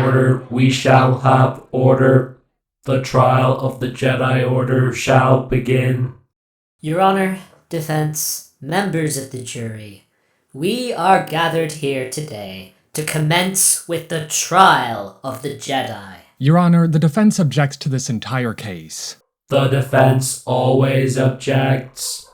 Order, we shall have order. The trial of the Jedi Order shall begin. Your Honor, defense, members of the jury, we are gathered here today to commence with the trial of the Jedi. Your Honor, the defense objects to this entire case. The defense always objects.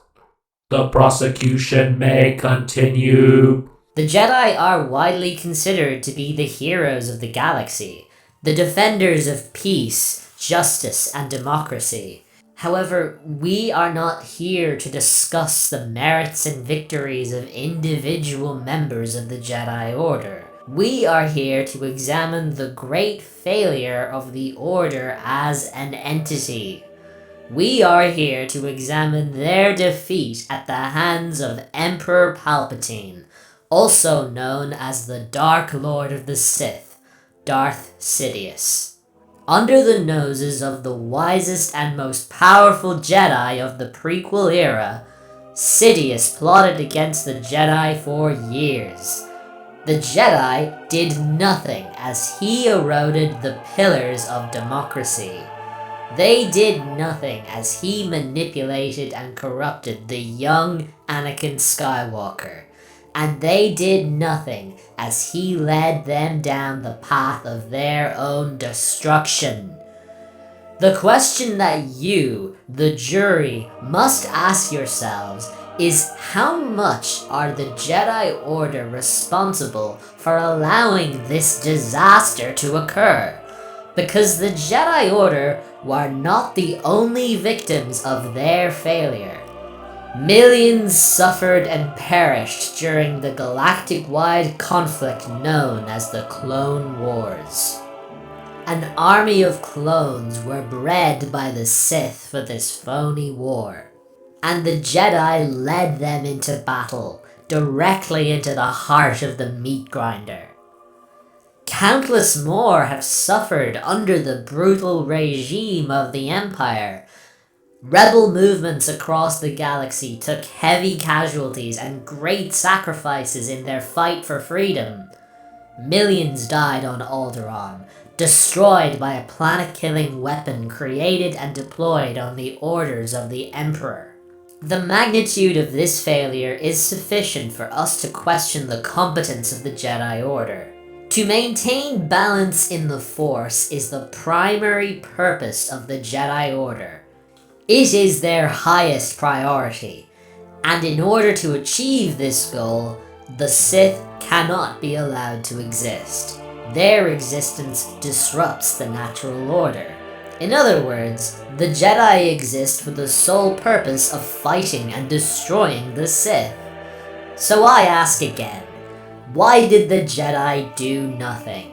The prosecution may continue. The Jedi are widely considered to be the heroes of the galaxy, the defenders of peace, justice, and democracy. However, we are not here to discuss the merits and victories of individual members of the Jedi Order. We are here to examine the great failure of the Order as an entity. We are here to examine their defeat at the hands of Emperor Palpatine, also known as the Dark Lord of the Sith, Darth Sidious. Under the noses of the wisest and most powerful Jedi of the prequel era, Sidious plotted against the Jedi for years. The Jedi did nothing as he eroded the pillars of democracy. They did nothing as he manipulated and corrupted the young Anakin Skywalker. And they did nothing as he led them down the path of their own destruction. The question that you, the jury, must ask yourselves is how much are the Jedi Order responsible for allowing this disaster to occur? Because the Jedi Order were not the only victims of their failure. Millions suffered and perished during the galactic-wide conflict known as the Clone Wars. An army of clones were bred by the Sith for this phony war, and the Jedi led them into battle, directly into the heart of the meat grinder. Countless more have suffered under the brutal regime of the Empire. Rebel movements across the galaxy took heavy casualties and great sacrifices in their fight for freedom. Millions died on Alderaan, destroyed by a planet-killing weapon created and deployed on the orders of the Emperor. The magnitude of this failure is sufficient for us to question the competence of the Jedi Order. To maintain balance in the Force is the primary purpose of the Jedi Order. It is their highest priority, and in order to achieve this goal, the Sith cannot be allowed to exist. Their existence disrupts the natural order. In other words, the Jedi exist for the sole purpose of fighting and destroying the Sith. So I ask again, why did the Jedi do nothing?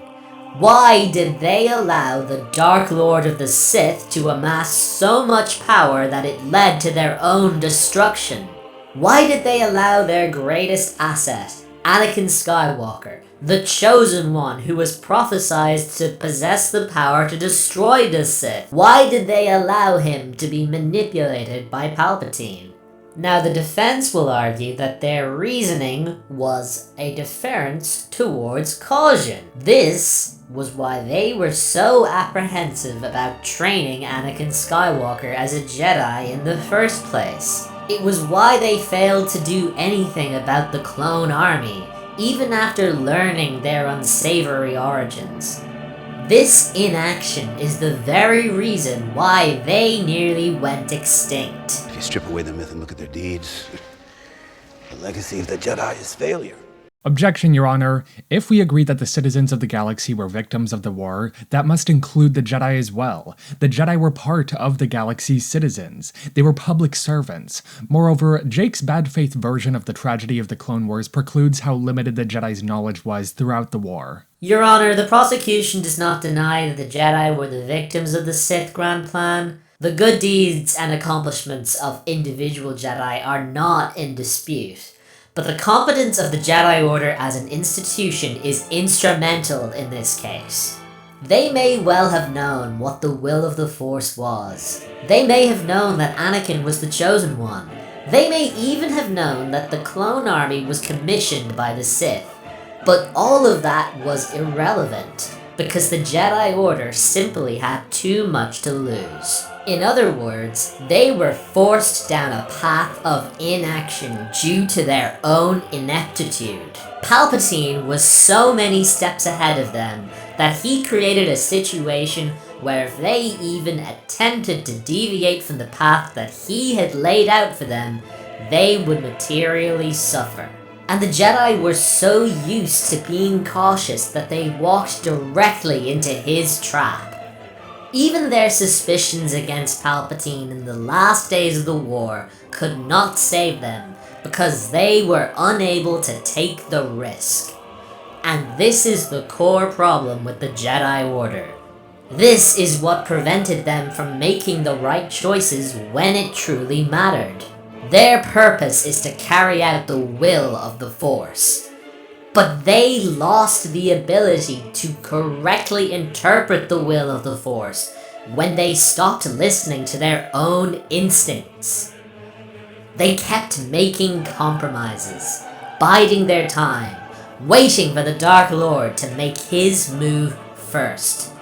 Why did they allow the Dark Lord of the Sith to amass so much power that it led to their own destruction? Why did they allow their greatest asset, Anakin Skywalker, the Chosen One who was prophesied to possess the power to destroy the Sith? Why did they allow him to be manipulated by Palpatine? Now, the defense will argue that their reasoning was a deference towards caution. This was why they were so apprehensive about training Anakin Skywalker as a Jedi in the first place. It was why they failed to do anything about the clone army, even after learning their unsavory origins. This inaction is the very reason why they nearly went extinct. If you strip away the myth and look at their deeds, the legacy of the Jedi is failure. Objection, Your Honor. If we agree that the citizens of the galaxy were victims of the war, that must include the Jedi as well. The Jedi were part of the galaxy's citizens. They were public servants. Moreover, Jake's bad faith version of the tragedy of the Clone Wars precludes how limited the Jedi's knowledge was throughout the war. Your Honor, the prosecution does not deny that the Jedi were the victims of the Sith Grand Plan. The good deeds and accomplishments of individual Jedi are not in dispute. But the competence of the Jedi Order as an institution is instrumental in this case. They may well have known what the will of the Force was. They may have known that Anakin was the Chosen One. They may even have known that the clone army was commissioned by the Sith. But all of that was irrelevant. because the Jedi Order simply had too much to lose. In other words, they were forced down a path of inaction due to their own ineptitude. Palpatine was so many steps ahead of them that he created a situation where if they even attempted to deviate from the path that he had laid out for them, they would materially suffer. And the Jedi were so used to being cautious that they walked directly into his trap. Even their suspicions against Palpatine in the last days of the war could not save them because they were unable to take the risk. And this is the core problem with the Jedi Order. This is what prevented them from making the right choices when it truly mattered. Their purpose is to carry out the will of the Force. But they lost the ability to correctly interpret the will of the Force when they stopped listening to their own instincts. They kept making compromises, biding their time, waiting for the Dark Lord to make his move first.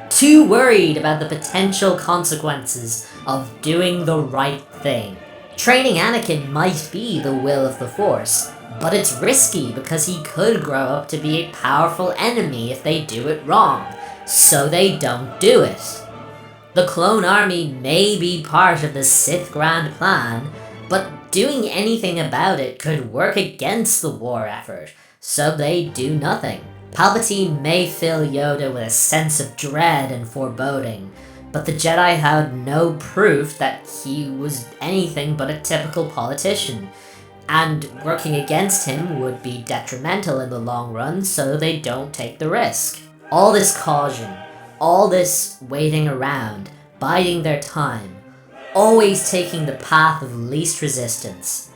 Too worried about the potential consequences of doing the right thing. Training Anakin might be the will of the Force, but it's risky because he could grow up to be a powerful enemy if they do it wrong, so they don't do it. The clone army may be part of the Sith grand plan, but doing anything about it could work against the war effort, so they do nothing. Palpatine may fill Yoda with a sense of dread and foreboding, but the Jedi had no proof that he was anything but a typical politician, and working against him would be detrimental in the long run, so they don't take the risk. All this caution, all this waiting around, biding their time, always taking the path of least resistance.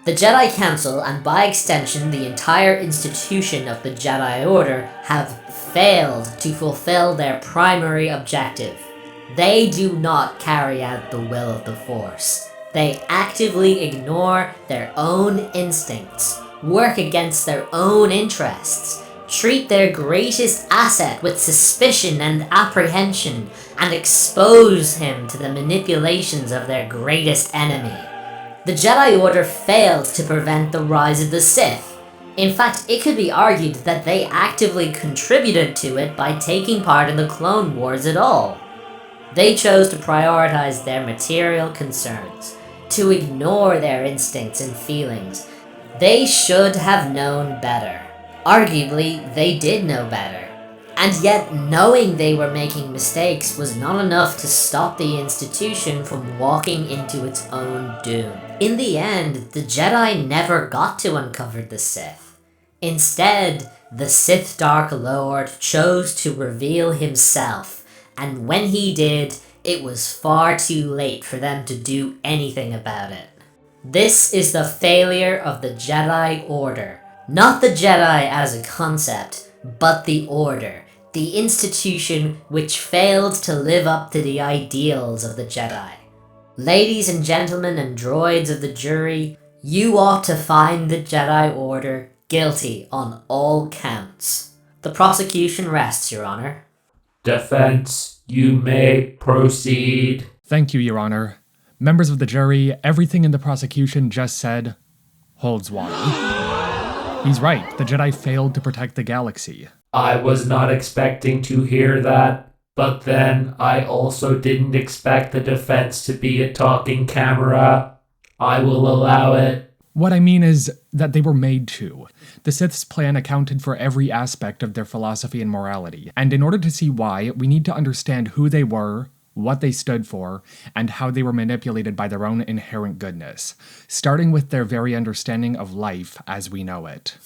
The Jedi Council, and by extension the entire institution of the Jedi Order, have failed to fulfill their primary objective. They do not carry out the will of the Force. They actively ignore their own instincts, work against their own interests, treat their greatest asset with suspicion and apprehension, and expose him to the manipulations of their greatest enemy. The Jedi Order failed to prevent the rise of the Sith. In fact, it could be argued that they actively contributed to it by taking part in the Clone Wars at all. They chose to prioritize their material concerns, to ignore their instincts and feelings. They should have known better. Arguably, they did know better. And yet, knowing they were making mistakes was not enough to stop the institution from walking into its own doom. In the end, the Jedi never got to uncover the Sith. Instead, the Sith Dark Lord chose to reveal himself, and when he did, it was far too late for them to do anything about it. This is the failure of the Jedi Order. Not the Jedi as a concept, but the Order, the institution which failed to live up to the ideals of the Jedi. Ladies and gentlemen and droids of the jury, you ought to find the Jedi Order guilty on all counts. The prosecution rests, Your Honor. Defense, you may proceed. Thank you, Your Honor. Members of the jury, everything in the prosecution just said holds water. He's right, the Jedi failed to protect the galaxy. I was not expecting to hear that, but then I also didn't expect the defense to be a talking camera. I will allow it. What I mean is that they were made to. The Sith's plan accounted for every aspect of their philosophy and morality, and in order to see why, we need to understand who they were, what they stood for, and how they were manipulated by their own inherent goodness, starting with their very understanding of life as we know it.